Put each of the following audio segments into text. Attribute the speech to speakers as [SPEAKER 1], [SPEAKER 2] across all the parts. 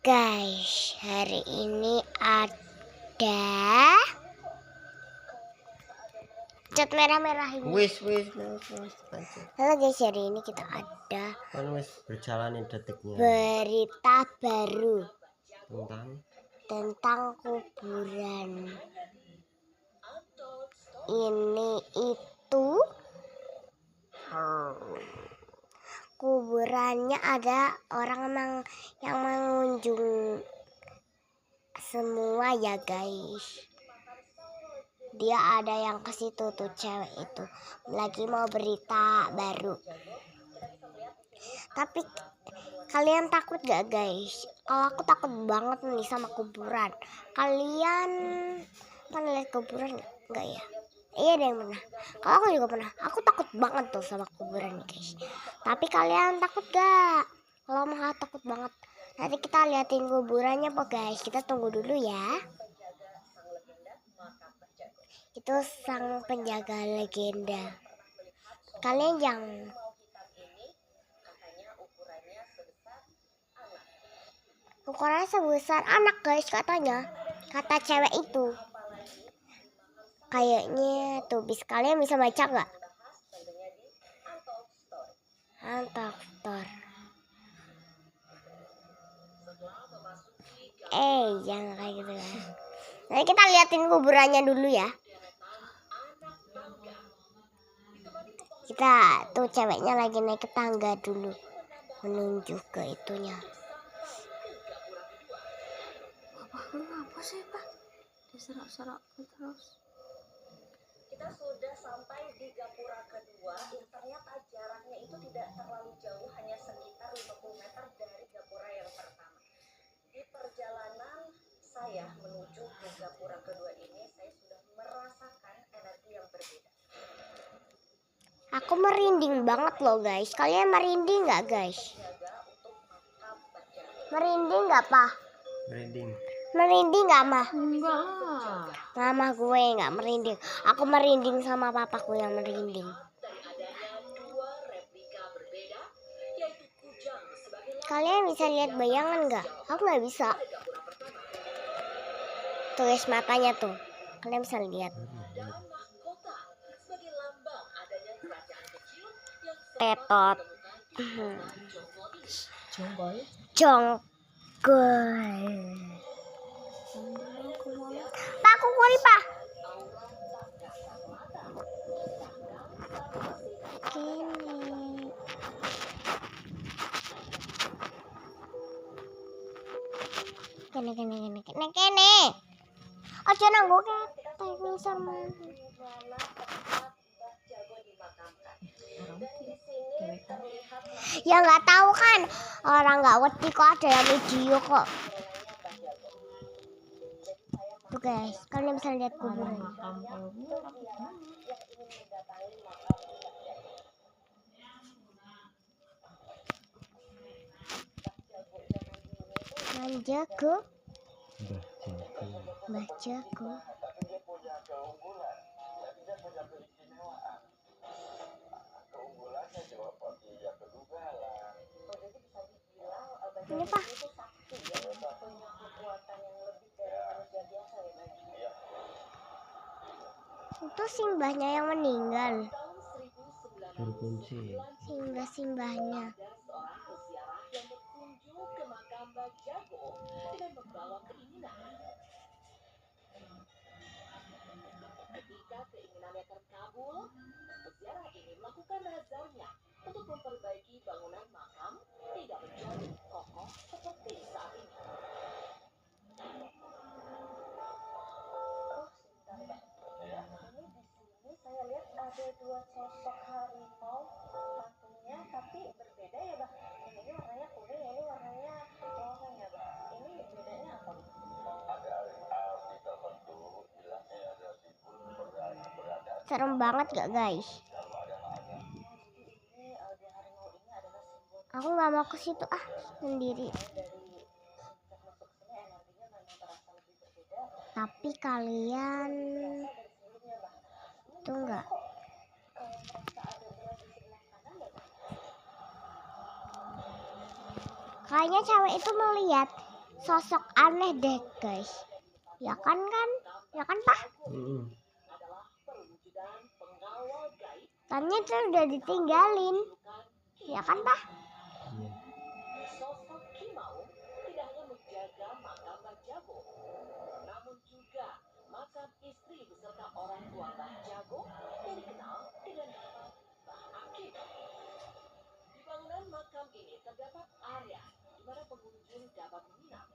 [SPEAKER 1] Guys, hari ini ada cat merah-merah ini. Halo guys, hari ini kita ada
[SPEAKER 2] berjalan detiknya.
[SPEAKER 1] Berita baru
[SPEAKER 2] tentang
[SPEAKER 1] kuburan. Ini itu kuburannya ada orang yang mengunjung semua ya guys. Dia ada yang ke situ tuh, cewek itu lagi mau berita baru. Tapi kalian takut gak guys? Kalau aku takut banget nih sama kuburan. Kalian pernah lihat kuburan nggak ya? Iya ada yang pernah. Kalau aku juga pernah. Aku takut banget tuh sama kuburan guys. Tapi kalian takut gak? Kalau mau takut banget, nanti kita liatin kuburannya po guys. Kita tunggu dulu ya. Itu sang penjaga legenda. Kalian yang ukurannya sebesar anak guys katanya. Kata cewek itu. Kayaknya tuh kalian bisa baca nggak? Antaktor. Jangan kayak gitu ya. Nanti kita liatin kuburannya dulu ya. Kita tuh ceweknya lagi naik ke tangga dulu menuju ke itunya.
[SPEAKER 3] Apa sih Pak? Diserak-serak terus.
[SPEAKER 4] Kita sudah sampai di gapura kedua yang ternyata jaraknya itu tidak terlalu jauh, hanya sekitar 50 meter dari gapura yang pertama. Di perjalanan saya menuju ke gapura kedua ini, saya sudah merasakan energi yang berbeda.
[SPEAKER 1] Aku merinding banget loh guys. Kalian merinding nggak guys? Merinding nggak Pak? Merinding nggak Mah?
[SPEAKER 3] Enggak.
[SPEAKER 1] Mama gue nggak merinding. Aku merinding sama papaku yang merinding. Kalian bisa lihat bayangan nggak? Aku nggak bisa. Tulis matanya tuh. Kalian bisa lihat. Tetot. Jonggol. Pak, aku kuli Pak. Kene. Aja nanggo ketemu sama. Ya nggak tahu kan, orang nggak wedi kok ada yang video kok. Tuh guys, kalian bisa lihat kuburan. Manjago. Mbah Jago. Ini Pak. Itu simbahnya yang meninggal. Simbahnya.
[SPEAKER 4] Ketika keinginannya terkabul, peziarah ini melakukan nazarnya untuk memperbaiki bangunan makam tidak menjadi kokoh seperti saat ini. Ini di sini saya lihat ada dua sosok harimau patungnya, tapi berbeda ya Bang. Yang ini warnanya kuning, yang ini warnanya oranye ya Bang. Ini bedanya apa?
[SPEAKER 1] Serem banget gak guys? Aku nggak mau ke situ sendiri. Tapi kalian itu enggak. Kayaknya cewek itu melihat sosok aneh deh guys. Ya kan Pak? Tanya itu udah ditinggalin. Ya kan Pak?
[SPEAKER 4] Sosok Kimau tidak hanya menjaga makam Mbah Jago, namun juga makam istri beserta orang tua Mbah Jago yang dikenal dengan nama Mbah Akim. Di bangunan makam ini terdapat area di mana pengunjung dapat menginap.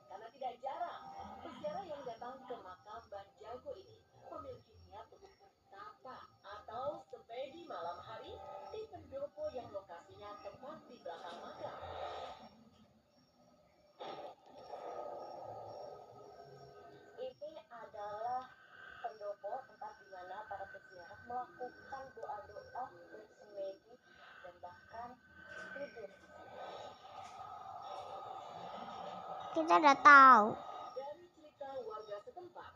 [SPEAKER 4] Karena tidak jarang peziarah yang datang ke makam Mbah Jago ini memiliki niat untuk bertapa atau semedi malam hari di pendopo yang lokasinya tepat di belakang makam. Ini adalah pendopo tempat di mana para peziarah melakukan doa-doa, bersemedi, dan bahkan tidur.
[SPEAKER 1] Kita udah tahu.
[SPEAKER 4] Dari cerita warga setempat,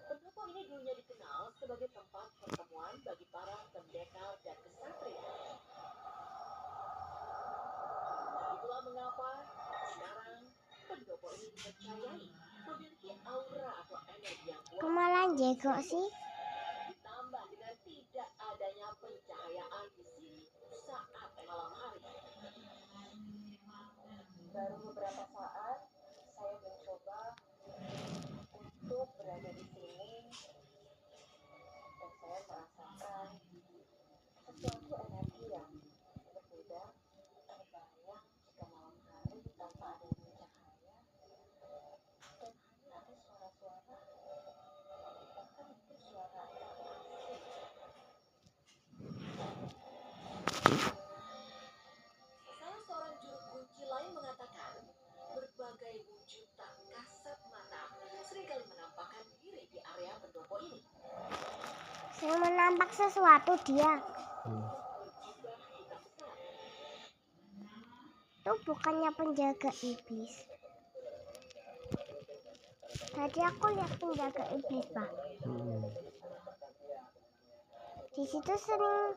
[SPEAKER 4] pendopo ini dulunya dikenal sebagai tempat pertemuan bagi para pendekar dan kesatria. Itulah mengapa sekarang pendopo ini dipercayai memiliki aura atau energi yang kuat.
[SPEAKER 1] Kemalan jago sih.
[SPEAKER 4] Ditambah dengan tidak adanya pencahayaan di sini saat malam hari. Baru beberapa saat saya mencoba untuk berada di sini dan saya merasakan sesuatu energi yang berbeda, terbayang jika malam hari tanpa adanya cahaya dan hanya ada suara-suara, bahkan mungkin suara yang asing. Salah seorang juru kunci lain mengatakan berbagai wujud tak kasat mata seringkali menampakkan diri di area pendopo ini.
[SPEAKER 1] Saya menampak sesuatu dia. Itu bukannya penjaga iblis. Tadi aku lihat penjaga iblis Pak. Di situ sering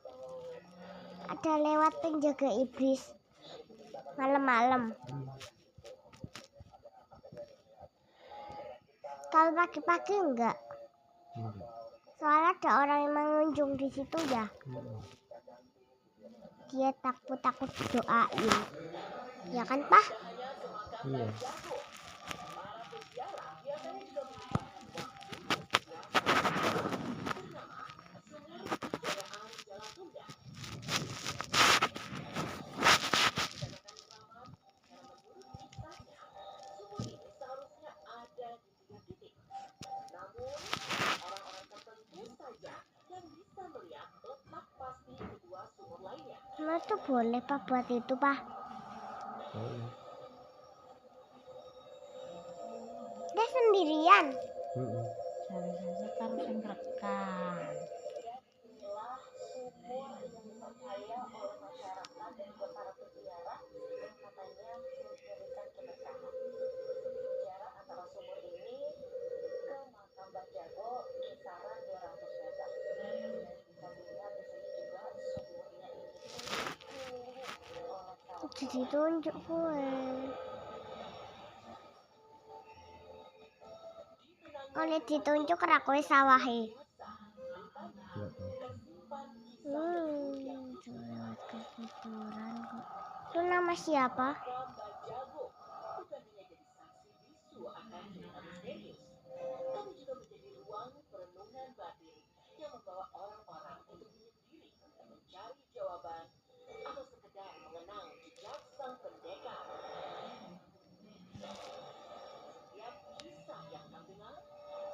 [SPEAKER 1] ada lewat penjaga iblis malam-malam. Kalau pagi-pagi enggak. Soalnya ada orang yang mengunjung di situ ya. Dia takut doain. Ya kan Pak?
[SPEAKER 2] Iya.
[SPEAKER 1] Nah, itu boleh Pak buat itu Pak. Dia sendirian.
[SPEAKER 3] Cari saja karo sing rekam.
[SPEAKER 4] Inilah sumur yang dipercaya oleh masyarakat dan juga para peziarah yang katanya memberikan keberkahan. Jarak antara sumur ini ke makam Mbah Jago kisaran 200 meter. Dan bisa dilihat di sini juga sumurnya ini dikelilingi oleh sawah.
[SPEAKER 1] Jadi tunjuk gue. Oleh ditunjuk rakwe sawahe. Lewat kepikiran kok. Itu nama siapa?
[SPEAKER 4] Mbah Jago bukan hanya jadi saksi bisu akan cerita misterius, tapi juga menjadi ruang perenungan batin yang membawa orang-orang untuk menyendiri, mencari jawaban, atau sekedar mengenang jejak sang pendekar. Setiap kisah yang terdengar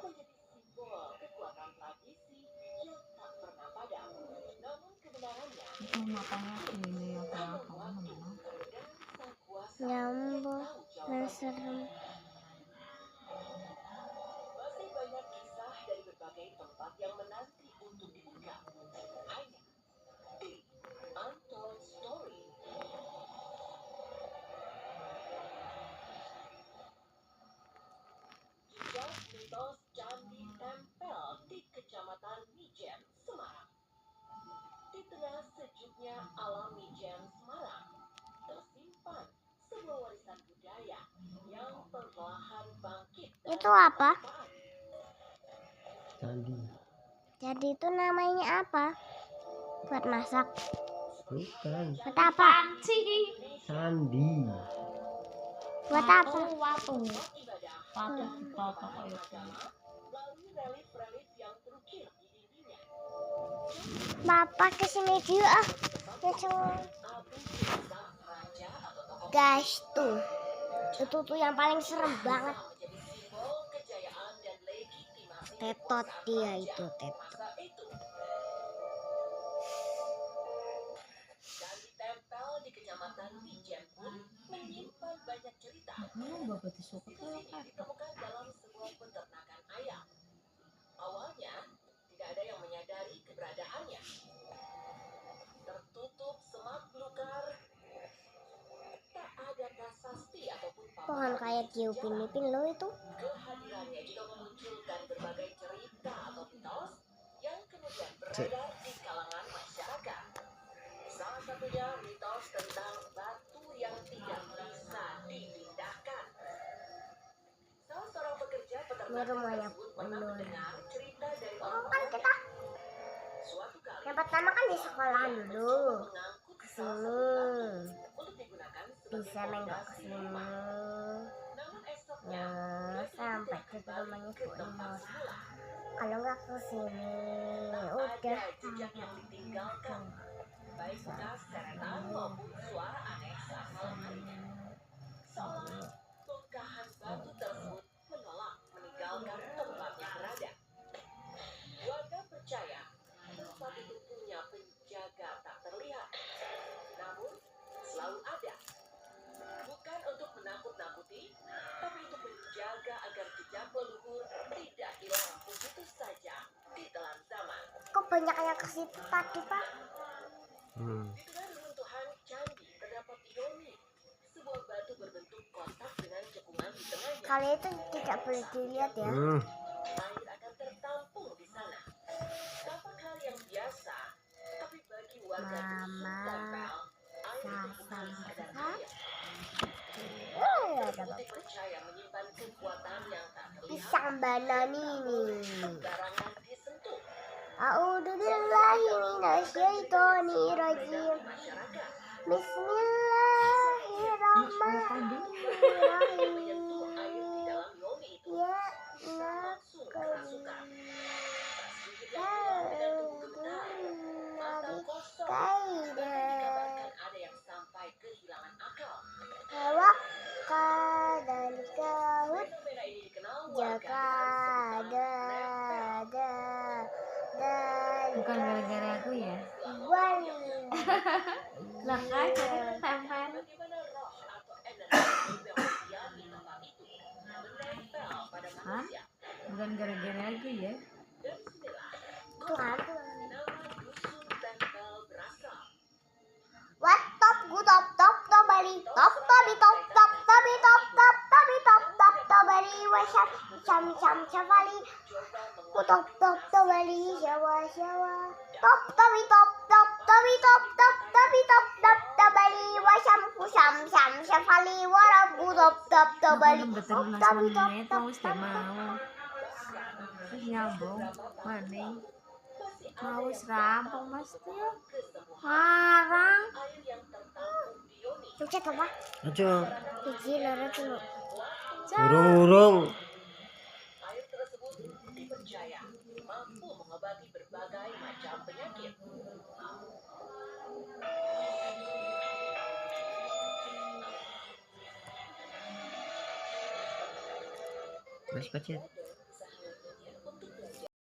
[SPEAKER 4] menjadi simbol kekuatan tradisi yang tak pernah padam. Namun kebenarannya,
[SPEAKER 3] Itu matanya gini apa mana?
[SPEAKER 4] sang kuasa
[SPEAKER 1] Nyambung.
[SPEAKER 4] tahu jawaban.
[SPEAKER 1] Nah, serem.
[SPEAKER 4] Masih banyak kisah dari berbagai tempat yang menanti untuk diungkap. Hanya di Untold Story. Jejak mitos Candi Tempel di Kecamatan Mijen, Semarang. Di tengah sejuknya alam Mijen, Semarang, tersimpan sebuah warisan budaya yang telah
[SPEAKER 1] itu apa?
[SPEAKER 2] Candi.
[SPEAKER 1] Jadi itu namanya apa? Buat masak.
[SPEAKER 2] Bukan.
[SPEAKER 1] Buat apa?
[SPEAKER 2] Candi.
[SPEAKER 1] Buat apa?
[SPEAKER 3] Watu ditotok kayak gitu.
[SPEAKER 1] Bapak kesini dulu ah. Guys tuh. Itu tuh yang paling serem banget. Tetot dia itu tetot.
[SPEAKER 4] Dan ditempel di Kecamatan Pijen pun menyimpan banyak cerita
[SPEAKER 3] Bapak disuka
[SPEAKER 4] yang ditemukan dalam sebuah peternakan ayam. Awalnya tidak ada yang menyadari keberadaannya. Tertutup semak belukar, tak ada prasasti ataupun
[SPEAKER 1] Pohon kayak tiupin-ipin lo itu.
[SPEAKER 4] kehadirannya juga memunculkan berbagai cerita atau mitos yang kemudian beredar di kalangan masyarakat. Salah satunya mitos tentang batu yang tidak bisa dipindahkan. Salah seorang pekerja
[SPEAKER 1] Ini
[SPEAKER 4] peternakan
[SPEAKER 1] rumahnya
[SPEAKER 4] tersebut pernah
[SPEAKER 1] Pundul.
[SPEAKER 4] mendengar cerita dari
[SPEAKER 1] Oh,
[SPEAKER 4] orang
[SPEAKER 1] kan
[SPEAKER 4] tuanya.
[SPEAKER 1] kita
[SPEAKER 4] Suatu kali,
[SPEAKER 1] yang pertama kan di sekolahan dulu.
[SPEAKER 4] mengangkut
[SPEAKER 1] Ke
[SPEAKER 4] salah
[SPEAKER 1] sini.
[SPEAKER 4] satu batu untuk digunakan sebagai
[SPEAKER 1] Bisa nenggak ke
[SPEAKER 4] fondasi
[SPEAKER 1] sini.
[SPEAKER 4] rumah. Namun esoknya,
[SPEAKER 1] Nah, sampai ke rumahnya
[SPEAKER 4] ke tempat
[SPEAKER 1] Pundul.
[SPEAKER 4] semula.
[SPEAKER 1] Kalau nggak ke sini,
[SPEAKER 4] Tak
[SPEAKER 1] udah
[SPEAKER 4] ada jejak yang ditinggalkan, baik bekas seretan maupun suara aneh saat malam hari. Seolah bongkahan batu tersebut menolak meninggalkan tempatnya berada. Warga percaya tempat itu punya penjaga tak terlihat, namun selalu ada. Bukan untuk menakut-nakuti, tapi untuk menjaga agar jejak leluhur tidak hilang begitu saja di telan zaman.
[SPEAKER 1] kok banyak yang ke situ tadi pak?
[SPEAKER 4] Di tengah reruntuhan candi terdapat ioni, sebuah batu berbentuk kotak dengan cekungan di tengahnya.
[SPEAKER 1] Kali itu tidak boleh dilihat ya.
[SPEAKER 4] Air akan tertampung di sana. Tampak hal yang biasa, tapi bagi warga dusun
[SPEAKER 1] Mama,
[SPEAKER 4] tempel, air itu bukan sekedar air.
[SPEAKER 1] Ada
[SPEAKER 4] Tersebut percaya menyimpan kekuatan yang tak terlihat,
[SPEAKER 1] pisang banana ini.
[SPEAKER 4] sembarangan disentuh.
[SPEAKER 1] A'udzubillahi minasyaitonirrajim.
[SPEAKER 4] Masyarakat
[SPEAKER 1] Bismillahirrahmanirrahim.
[SPEAKER 4] menyentuh air di dalam ioni itu
[SPEAKER 1] Ya
[SPEAKER 4] langsung kerasukan. Tak sedikit yang hilang dengan tubuh gemetar, mata kosong, bahkan dikabarkan ada yang sampai kehilangan akal.
[SPEAKER 1] Kadalika
[SPEAKER 4] Fenomena ini dikenal warga
[SPEAKER 1] Jakada
[SPEAKER 3] Bukan gara-gara aku ya.
[SPEAKER 1] Wan
[SPEAKER 3] Lah kan jadi ketempel.
[SPEAKER 4] bagaimana roh atau energi yang berdiam di tempat itu menempel pada manusia.
[SPEAKER 3] Bukan gara-gara aku ya.
[SPEAKER 4] Dan sinilah
[SPEAKER 1] Tuhan
[SPEAKER 4] nama dusun tempel berasal.
[SPEAKER 1] What top gu top bali top tobi top bali wasap cam cavali ku top bali shawa top tobi top bali wasam kusam cavali warab gu top bali
[SPEAKER 3] Betul mas menit mau sudah mau. Terus nyambung mana? Mau serampung mas dia. Harang.
[SPEAKER 4] Air yang tertampung di ioni
[SPEAKER 1] Cek apa?
[SPEAKER 2] Aja.
[SPEAKER 1] Biji loro dulu.
[SPEAKER 2] Urung-urung.
[SPEAKER 4] air tersebut dipercaya mampu mengobati berbagai macam penyakit.
[SPEAKER 2] Mas pacet.